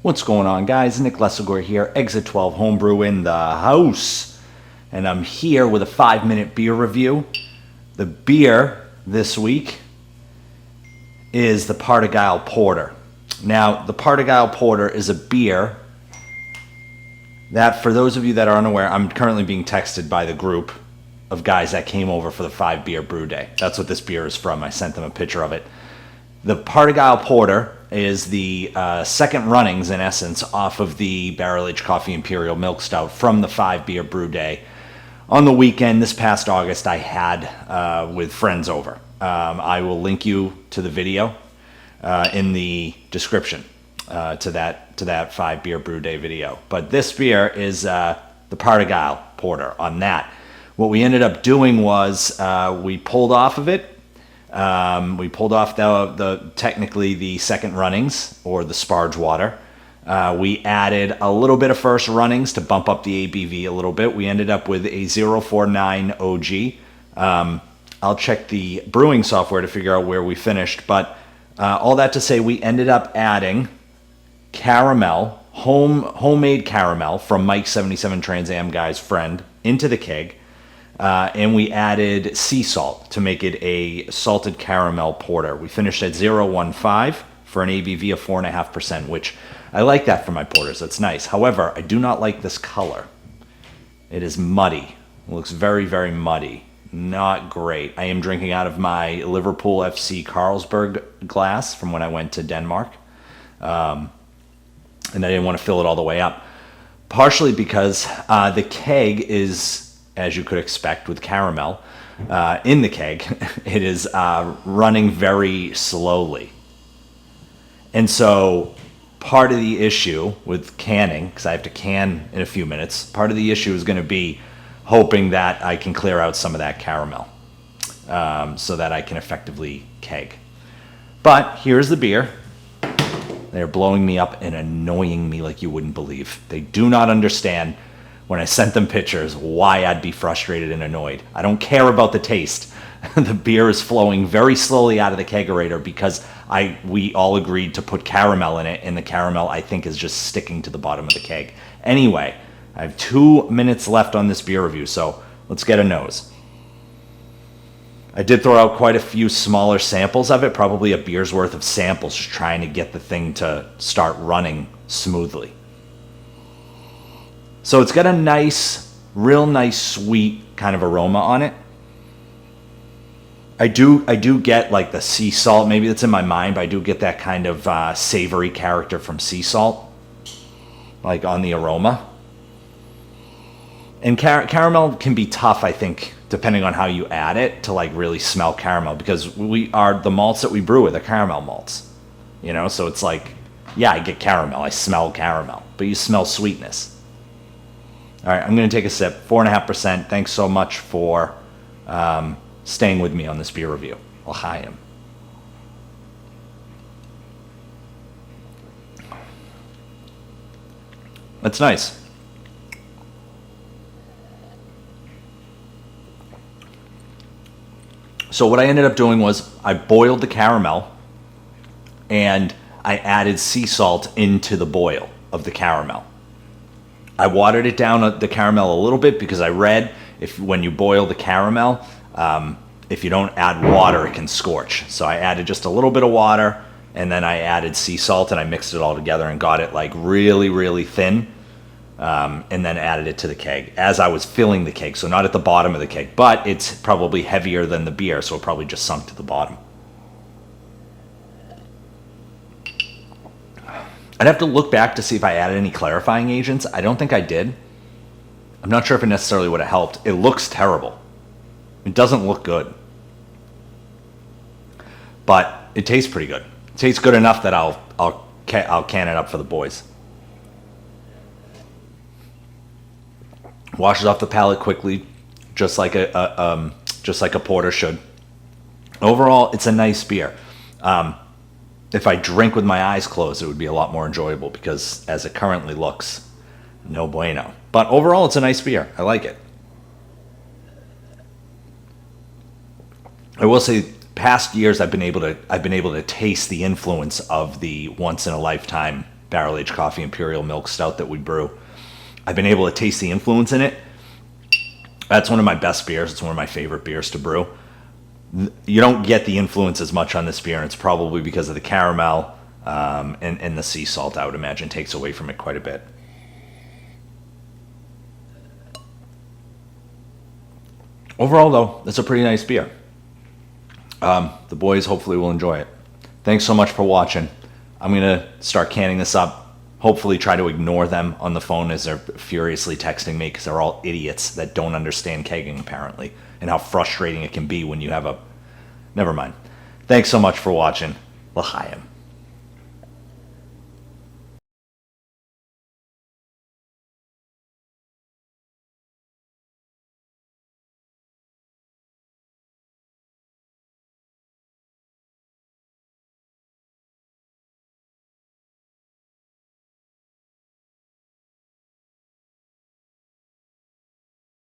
What's going on, guys? Nick Lessigore here, Exit 12 Homebrew in the house. And I'm here with a 5-minute beer review. The beer this week is the Partigyle Porter. Now, the Partigyle Porter is a beer that, for those of you that are unaware, I'm currently being texted by the group of guys that came over for the 5-beer brew day. That's what this beer is from. I sent them a picture of it. The Partigyle Porter is the second runnings, in essence, off of the barrel-aged coffee Imperial milk stout from the 5-beer brew day. On the weekend, this past August, I had with friends over. I will link you to the video in the description to that 5-beer brew day video. But this beer is the Partigyle Porter on that. What we ended up doing was we pulled off of it. We pulled off technically the second runnings, or the sparge water. We added a little bit of first runnings to bump up the ABV a little bit. We ended up with a 049 OG. I'll check the brewing software to figure out where we finished, but all that to say, we ended up adding caramel, homemade caramel from Mike 77 Trans Am guy's friend, into the keg. And we added sea salt to make it a salted caramel porter. We finished at 0.15 for an ABV of 4.5%, which I like that for my porters. That's nice. However, I do not like this color. It is muddy. It looks very, very muddy. Not great. I am drinking out of my Liverpool FC Carlsberg glass from when I went to Denmark. And I didn't want to fill it all the way up. Partially because the keg is, as you could expect with caramel in the keg, it is running very slowly. And so part of the issue with canning, because I have to can in a few minutes, part of the issue is going to be hoping that I can clear out some of that caramel so that I can effectively keg. But here's the beer. They're blowing me up and annoying me like you wouldn't believe. They do not understand, when I sent them pictures, why I'd be frustrated and annoyed. I don't care about the taste. The beer is flowing very slowly out of the kegerator because we all agreed to put caramel in it, and the caramel, I think, is just sticking to the bottom of the keg. Anyway, I have 2 minutes left on this beer review, so let's get a nose. I did throw out quite a few smaller samples of it, probably a beer's worth of samples, just trying to get the thing to start running smoothly. So it's got a nice, real nice, sweet kind of aroma on it. I do get like the sea salt. Maybe that's in my mind, but I do get that kind of savory character from sea salt, like on the aroma. And caramel can be tough, I think, depending on how you add it, to like really smell caramel, because the malts that we brew with are caramel malts. You know, so it's like, yeah, I get caramel, I smell caramel, but you smell sweetness. All right, I'm going to take a sip. 4.5%. Thanks so much for staying with me on this beer review. L'chaim. That's nice. So what I ended up doing was I boiled the caramel and I added sea salt into the boil of the caramel. I watered it down, the caramel, a little bit, because I read when you boil the caramel, if you don't add water, it can scorch. So I added just a little bit of water, and then I added sea salt, and I mixed it all together and got it like really, really thin, and then added it to the keg as I was filling the keg. So not at the bottom of the keg, but it's probably heavier than the beer, so it probably just sunk to the bottom. I'd have to look back to see if I added any clarifying agents. I don't think I did. I'm not sure if it necessarily would have helped. It looks terrible. It doesn't look good. But it tastes pretty good. It tastes good enough that I'll can it up for the boys. Washes off the palate quickly, just like a porter should. Overall, it's a nice beer. If I drink with my eyes closed, it would be a lot more enjoyable, because as it currently looks, no bueno. But overall, it's a nice beer. I like it. I will say, past years, I've been able to taste the influence of the once in a lifetime barrel-aged coffee Imperial milk stout that we brew. I've been able to taste the influence in it. That's one of my best beers. It's one of my favorite beers to brew. You don't get the influence as much on this beer, and it's probably because of the caramel and the sea salt, I would imagine, takes away from it quite a bit. Overall, though, it's a pretty nice beer. The boys hopefully will enjoy it. Thanks so much for watching. I'm going to start canning this up. Hopefully try to ignore them on the phone as they're furiously texting me, because they're all idiots that don't understand kegging, apparently, and how frustrating it can be when you have a... Never mind. Thanks so much for watching. L'chaim.